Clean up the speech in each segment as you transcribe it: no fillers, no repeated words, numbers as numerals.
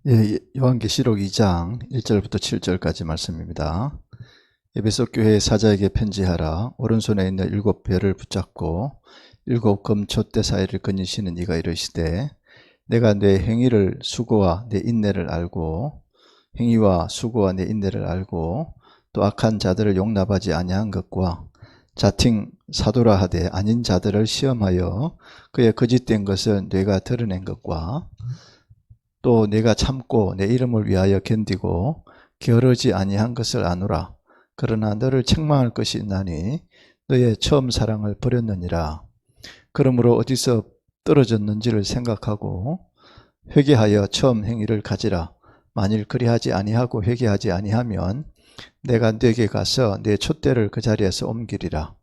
요한계시록 2장 1절부터 7절까지 말씀입니다. 에베소 교회의 사자에게 편지하라. 오른손에 있는 7별을 붙잡고 7 금촛대 사이를 거니시는 이가 이르시되, 내가 내 행위와 수고와 내 인내를 알고 또 악한 자들을 용납하지 아니한 것과 자칭 사도라 하되 아닌 자들을 시험하여 그의 거짓된 것을 내가 드러낸 것과 또 내가 참고 내 이름을 위하여 견디고 게으르지 아니한 것을 아노라. 그러나 너를 책망할 것이 있나니 너의 처음 사랑을 버렸느니라. 그러므로 어디서 떨어졌는지를 생각하고 회개하여 처음 행위를 가지라. 만일 그리하지 아니하고 회개하지 아니하면 내가 네게 가서 내 촛대를 그 자리에서 옮기리라.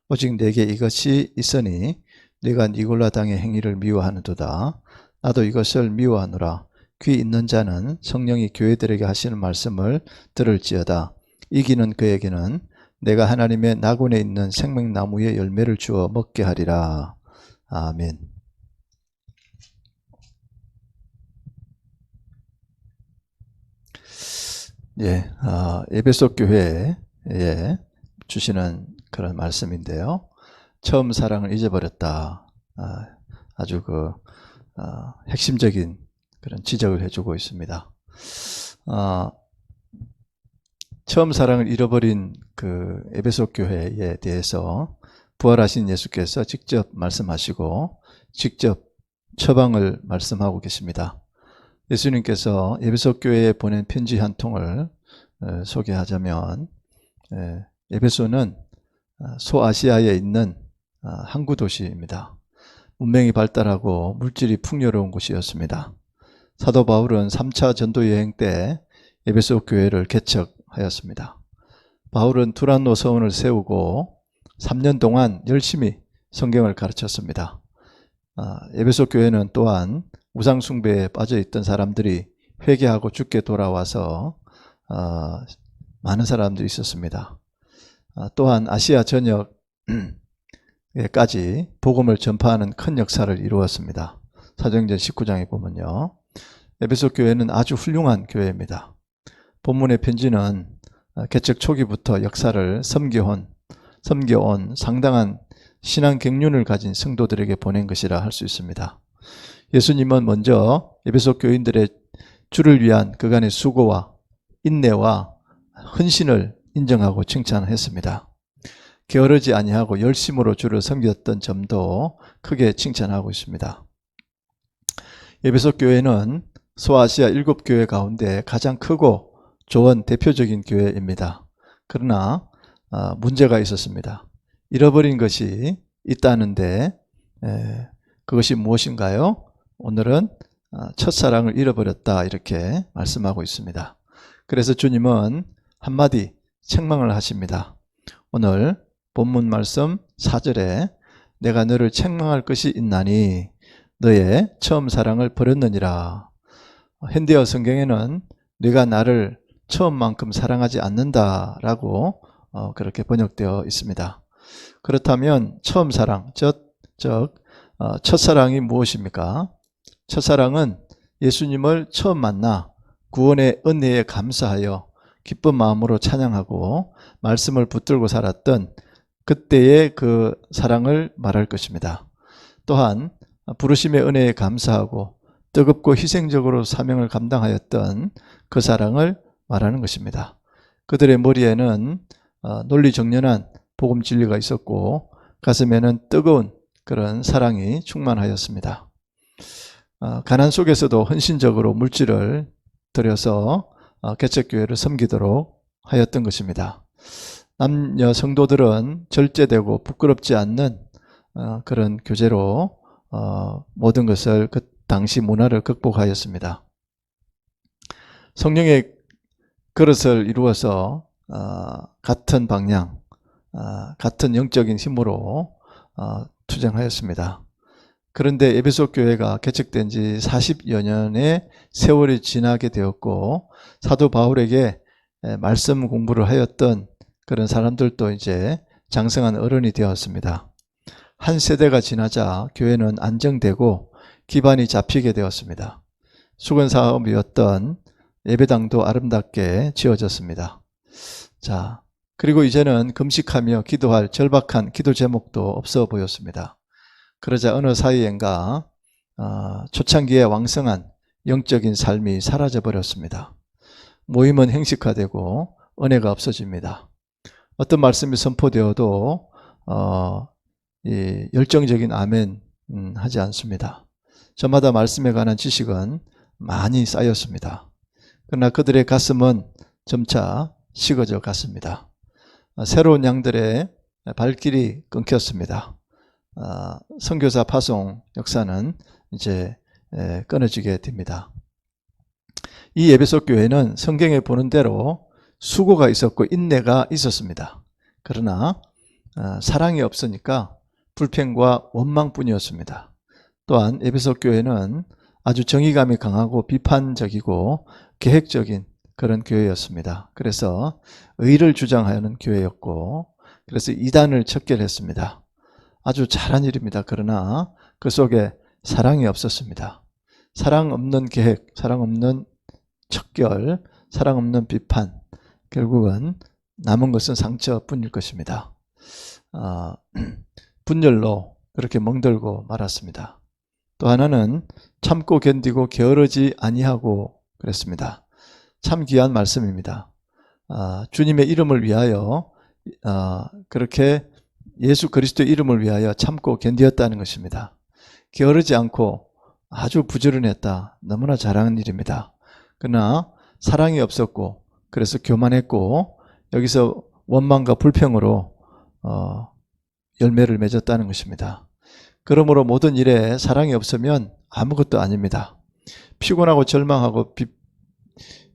오직 내게 이것이 있으니 네가 니골라 당의 행위를 미워하는도다. 나도 이것을 미워하노라. 귀 있는 자는 성령이 교회들에게 하시는 말씀을 들을지어다. 이기는 그에게는 내가 하나님의 낙원에 있는 생명나무의 열매를 주어 먹게 하리라. 아멘. 에베소 교회에 주시는 그런 말씀인데요. 처음 사랑을 잊어버렸다. 아주 핵심적인 그런 지적을 해주고 있습니다. 처음 사랑을 잃어버린 그 에베소 교회에 대해서 부활하신 예수께서 직접 말씀하시고 직접 처방을 말씀하고 계십니다. 예수님께서 에베소 교회에 보낸 편지 한 통을 소개하자면, 에베소는 소아시아에 있는 항구 도시입니다. 문명이 발달하고 물질이 풍요로운 곳이었습니다. 사도 바울은 3차 전도 여행 때 에베소 교회를 개척하였습니다. 바울은 두란노 서원을 세우고 3년 동안 열심히 성경을 가르쳤습니다. 에베소 교회는 또한 우상 숭배에 빠져 있던 사람들이 회개하고 주께 돌아와서 많은 사람들이 있었습니다. 또한 아시아 전역까지 복음을 전파하는 큰 역사를 이루었습니다. 사도행전 19장에 보면요, 에베소 교회는 아주 훌륭한 교회입니다. 본문의 편지는 개척 초기부터 역사를 섬겨온 상당한 신앙 경륜을 가진 성도들에게 보낸 것이라 할 수 있습니다. 예수님은 먼저 에베소 교인들의 주를 위한 그간의 수고와 인내와 헌신을 인정하고 칭찬했습니다. 게으르지 아니하고 열심으로 주를 섬겼던 점도 크게 칭찬하고 있습니다. 에베소 교회는 소아시아 7교회 가운데 가장 크고 좋은 대표적인 교회입니다. 그러나 문제가 있었습니다. 잃어버린 것이 있다는데 그것이 무엇인가요? 오늘은 첫사랑을 잃어버렸다, 이렇게 말씀하고 있습니다. 그래서 주님은 한마디 책망을 하십니다. 오늘 본문 말씀 4절에 내가 너를 책망할 것이 있나니 너의 처음 사랑을 버렸느니라. 현대어 성경에는 네가 나를 처음만큼 사랑하지 않는다라고 그렇게 번역되어 있습니다. 그렇다면 처음 사랑, 첫사랑이 무엇입니까? 첫사랑은 예수님을 처음 만나 구원의 은혜에 감사하여 기쁜 마음으로 찬양하고 말씀을 붙들고 살았던 그때의 그 사랑을 말할 것입니다. 또한 부르심의 은혜에 감사하고 뜨겁고 희생적으로 사명을 감당하였던 그 사랑을 말하는 것입니다. 그들의 머리에는 논리정연한 복음 진리가 있었고 가슴에는 뜨거운 그런 사랑이 충만하였습니다. 가난 속에서도 헌신적으로 물질을 들여서 개척교회를 섬기도록 하였던 것입니다. 남녀 성도들은 절제되고 부끄럽지 않는 그런 교제로 모든 것을 그 당시 문화를 극복하였습니다. 성령의 그릇을 이루어서 같은 방향, 같은 영적인 힘으로 투쟁하였습니다. 그런데 에베소 교회가 개척된 지 40여 년의 세월이 지나게 되었고 사도 바울에게 말씀 공부를 하였던 그런 사람들도 이제 장성한 어른이 되었습니다. 한 세대가 지나자 교회는 안정되고 기반이 잡히게 되었습니다. 수건 사업이었던 예배당도 아름답게 지어졌습니다. 자, 그리고 이제는 금식하며 기도할 절박한 기도 제목도 없어 보였습니다. 그러자 어느 사이엔가 초창기에 왕성한 영적인 삶이 사라져 버렸습니다. 모임은 행식화되고 은혜가 없어집니다. 어떤 말씀이 선포되어도 이 열정적인 아멘 하지 않습니다. 저마다 말씀에 관한 지식은 많이 쌓였습니다. 그러나 그들의 가슴은 점차 식어져 갔습니다. 새로운 양들의 발길이 끊겼습니다. 선교사 파송 역사는 이제 끊어지게 됩니다. 이 에베소 교회는 성경에 보는 대로 수고가 있었고 인내가 있었습니다. 그러나 사랑이 없으니까 불평과 원망뿐이었습니다. 또한 에베소 교회는 아주 정의감이 강하고 비판적이고 계획적인 그런 교회였습니다. 그래서 의를 주장하는 교회였고, 그래서 이단을 척결했습니다. 아주 잘한 일입니다. 그러나 그 속에 사랑이 없었습니다. 사랑 없는 계획, 사랑 없는 척결, 사랑 없는 비판, 결국은 남은 것은 상처뿐일 것입니다. 분열로 그렇게 멍들고 말았습니다. 또 하나는 참고 견디고 게으르지 아니하고 그랬습니다. 참 귀한 말씀입니다. 주님의 이름을 위하여 그렇게 예수 그리스도의 이름을 위하여 참고 견디었다는 것입니다. 게으르지 않고 아주 부지런했다. 너무나 잘하는 일입니다. 그러나 사랑이 없었고 그래서 교만했고 여기서 원망과 불평으로 열매를 맺었다는 것입니다. 그러므로 모든 일에 사랑이 없으면 아무것도 아닙니다. 피곤하고 절망하고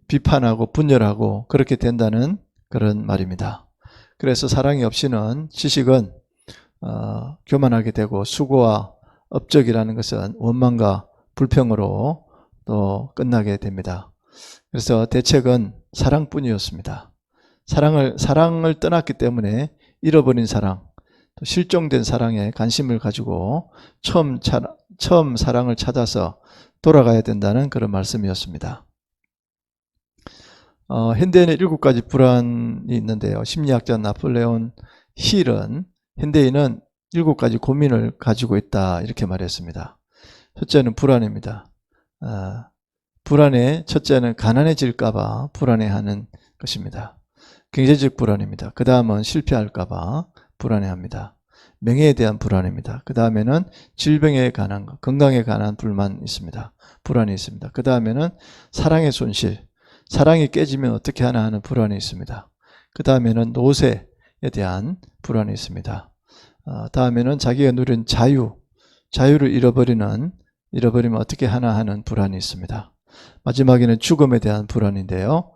비판하고 분열하고 그렇게 된다는 그런 말입니다. 그래서 사랑이 없이는 지식은 교만하게 되고 수고와 업적이라는 것은 원망과 불평으로 또 끝나게 됩니다. 그래서 대책은 사랑뿐이었습니다. 사랑을 떠났기 때문에 잃어버린 사랑, 또 실종된 사랑에 관심을 가지고 처음 사랑을 찾아서 돌아가야 된다는 그런 말씀이었습니다. 현대인의 7가지 불안이 있는데요. 심리학자 나폴레온 힐은 현대인은 7가지 고민을 가지고 있다 이렇게 말했습니다. 첫째는 불안입니다. 불안의 첫째는 가난해질까 봐 불안해하는 것입니다. 경제적 불안입니다. 그 다음은 실패할까 봐 불안해합니다. 명예에 대한 불안입니다. 그 다음에는 질병에 관한 것, 건강에 관한 불만이 있습니다. 불안이 있습니다. 그 다음에는 사랑의 손실, 사랑이 깨지면 어떻게 하나 하는 불안이 있습니다. 그 다음에는 노쇠에 대한 불안이 있습니다. 다음에는 자기가 누린 자유를 잃어버리면 어떻게 하나 하는 불안이 있습니다. 마지막에는 죽음에 대한 불안인데요.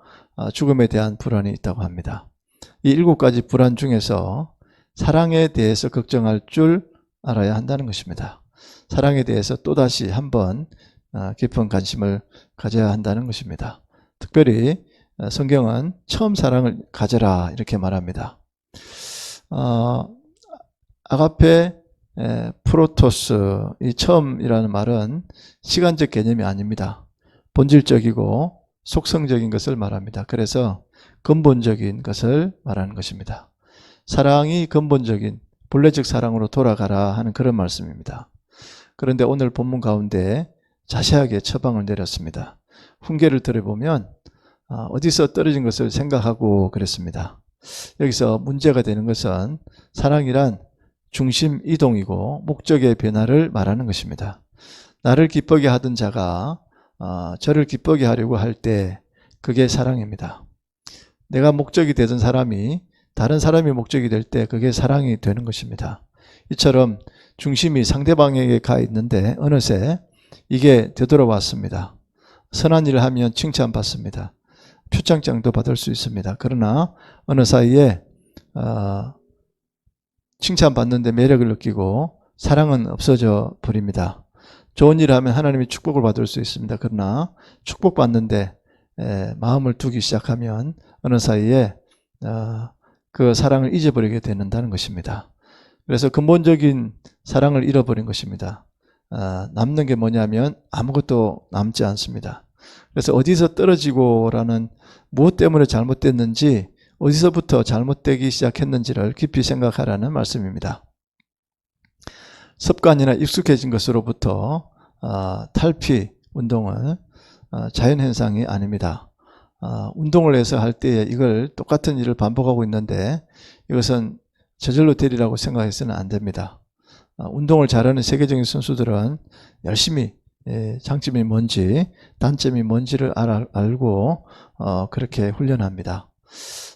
죽음에 대한 불안이 있다고 합니다. 이 7가지 불안 중에서 사랑에 대해서 걱정할 줄 알아야 한다는 것입니다. 사랑에 대해서 또다시 한번 깊은 관심을 가져야 한다는 것입니다. 특별히 성경은 처음 사랑을 가져라 이렇게 말합니다. 아가페 프로토스, 이 처음이라는 말은 시간적 개념이 아닙니다. 본질적이고 속성적인 것을 말합니다. 그래서 근본적인 것을 말하는 것입니다. 사랑이 근본적인 본래적 사랑으로 돌아가라 하는 그런 말씀입니다. 그런데 오늘 본문 가운데 자세하게 처방을 내렸습니다. 훈계를 들어보면 어디서 떨어진 것을 생각하고 그랬습니다. 여기서 문제가 되는 것은 사랑이란 중심 이동이고 목적의 변화를 말하는 것입니다. 나를 기쁘게 하던 자가 저를 기쁘게 하려고 할 때 그게 사랑입니다. 내가 목적이 되던 사람이 다른 사람이 목적이 될 때 그게 사랑이 되는 것입니다. 이처럼 중심이 상대방에게 가 있는데 어느새 이게 되돌아왔습니다. 선한 일을 하면 칭찬받습니다. 표창장도 받을 수 있습니다. 그러나 어느 사이에 칭찬받는데 매력을 느끼고 사랑은 없어져 버립니다. 좋은 일을 하면 하나님이 축복을 받을 수 있습니다. 그러나 축복받는데 마음을 두기 시작하면 어느 사이에 그 사랑을 잊어버리게 된다는 것입니다. 그래서 근본적인 사랑을 잃어버린 것입니다. 남는 게 뭐냐면 아무것도 남지 않습니다. 그래서 어디서 떨어지고라는 무엇 때문에 잘못됐는지, 어디서부터 잘못되기 시작했는지를 깊이 생각하라는 말씀입니다. 습관이나 익숙해진 것으로부터 탈피 운동은 자연현상이 아닙니다. 운동을 해서 할 때에 이걸 똑같은 일을 반복하고 있는데 이것은 저절로 되리라고 생각해서는 안 됩니다. 운동을 잘하는 세계적인 선수들은 열심히 장점이 뭔지 단점이 뭔지를 알고 그렇게 훈련합니다.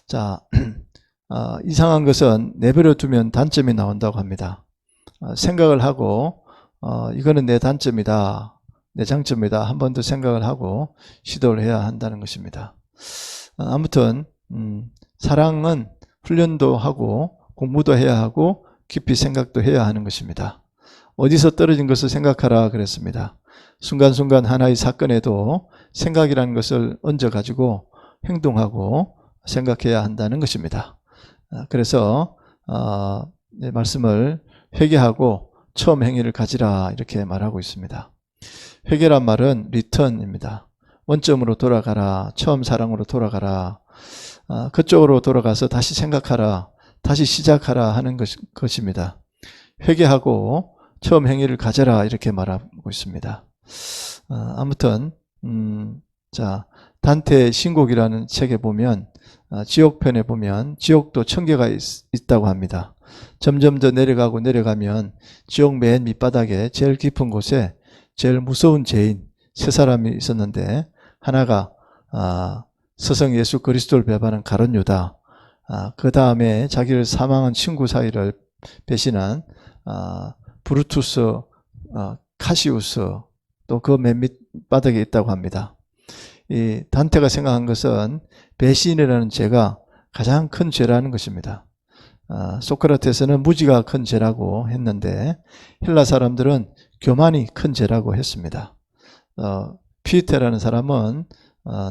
자, 이상한 것은 내버려 두면 단점이 나온다고 합니다. 생각을 하고 이거는 내 단점이다, 내 장점이다 한 번 더 생각을 하고 시도를 해야 한다는 것입니다. 아무튼 사랑은 훈련도 하고 공부도 해야 하고 깊이 생각도 해야 하는 것입니다. 어디서 떨어진 것을 생각하라 그랬습니다. 순간순간 하나의 사건에도 생각이라는 것을 얹어 가지고 행동하고 생각해야 한다는 것입니다. 그래서 말씀을 회개하고 처음 행위를 가지라 이렇게 말하고 있습니다. 회개란 말은 리턴입니다. 원점으로 돌아가라, 처음 사랑으로 돌아가라, 그쪽으로 돌아가서 다시 생각하라, 다시 시작하라 하는 것입니다. 회개하고 처음 행위를 가져라 이렇게 말하고 있습니다. 아무튼 자, 단테의 신곡이라는 책에 보면 지옥편에 보면 지옥도 천개가 있다고 합니다. 점점 더 내려가면 지옥 맨 밑바닥에 제일 깊은 곳에 제일 무서운 죄인 세 사람이 있었는데, 하나가 스승 예수 그리스도를 배반한 가룟 유다, 그 다음에 자기를 사망한 친구 사이를 배신한 브루투스, 카시우스, 또 그 맨 밑바닥에 있다고 합니다. 이 단테가 생각한 것은 배신이라는 죄가 가장 큰 죄라는 것입니다. 소크라테스는 무지가 큰 죄라고 했는데 헬라 사람들은 교만이 큰 죄라고 했습니다. 피에테라는 사람은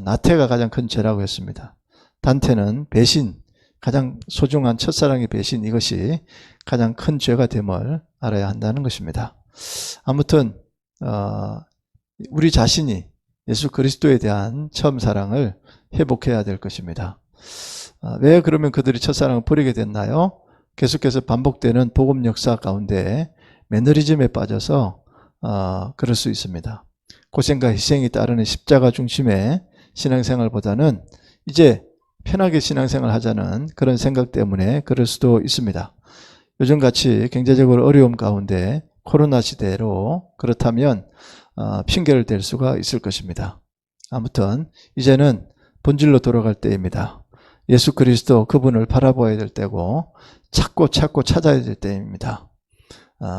나태가 가장 큰 죄라고 했습니다. 단테는 배신, 가장 소중한 첫사랑의 배신, 이것이 가장 큰 죄가 됨을 알아야 한다는 것입니다. 아무튼 우리 자신이 예수 그리스도에 대한 처음 사랑을 회복해야 될 것입니다. 왜 그러면 그들이 첫사랑을 버리게 됐나요? 계속해서 반복되는 복음 역사 가운데 매너리즘에 빠져서 그럴 수 있습니다. 고생과 희생이 따르는 십자가 중심의 신앙생활보다는 이제 편하게 신앙생활 하자는 그런 생각 때문에 그럴 수도 있습니다. 요즘같이 경제적으로 어려움 가운데 코로나 시대로 그렇다면 핑계를 댈 수가 있을 것입니다. 아무튼 이제는 본질로 돌아갈 때입니다. 예수 그리스도 그분을 바라봐야 될 때고 찾고 찾아야 될 때입니다.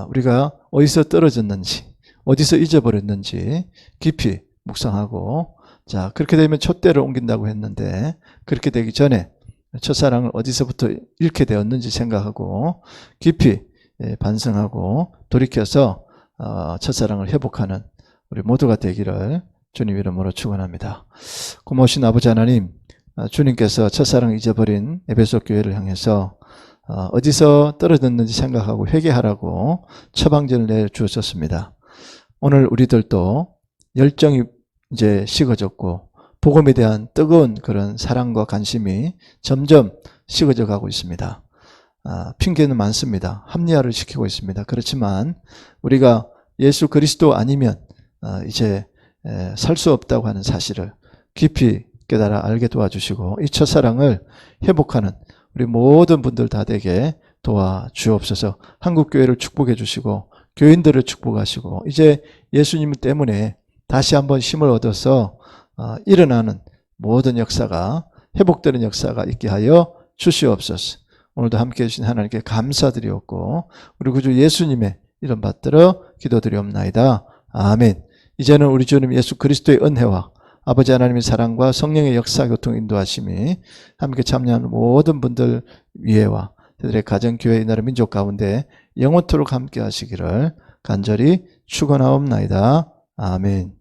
우리가 어디서 떨어졌는지, 어디서 잊어버렸는지 깊이 묵상하고, 자, 그렇게 되면 촛대를 옮긴다고 했는데 그렇게 되기 전에 첫사랑을 어디서부터 잃게 되었는지 생각하고 깊이 반성하고 돌이켜서 첫사랑을 회복하는 우리 모두가 되기를 주님 이름으로 축원합니다. 고마우신 아버지 하나님, 주님께서 첫사랑 잊어버린 에베소 교회를 향해서 어디서 떨어졌는지 생각하고 회개하라고 처방전을 내주셨습니다. 오늘 우리들도 열정이 이제 식어졌고 복음에 대한 뜨거운 그런 사랑과 관심이 점점 식어져 가고 있습니다. 핑계는 많습니다. 합리화를 시키고 있습니다. 그렇지만 우리가 예수 그리스도 아니면 이제 살 수 없다고 하는 사실을 깊이 깨달아 알게 도와주시고 이 첫사랑을 회복하는 우리 모든 분들 다 되게 도와주옵소서. 한국교회를 축복해 주시고 교인들을 축복하시고 이제 예수님 때문에 다시 한번 힘을 얻어서 일어나는 모든 역사가, 회복되는 역사가 있게 하여 주시옵소서. 오늘도 함께해 주신 하나님께 감사드리옵고 우리 구주 예수님의 이름 받들어 기도드리옵나이다. 아멘. 이제는 우리 주님 예수 그리스도의 은혜와 아버지 하나님의 사랑과 성령의 역사, 교통, 인도하심이 함께 참여하는 모든 분들 위에와 저들의 가정, 교회, 이 나라, 민족 가운데 영원토록 함께 하시기를 간절히 축원하옵나이다. 아멘.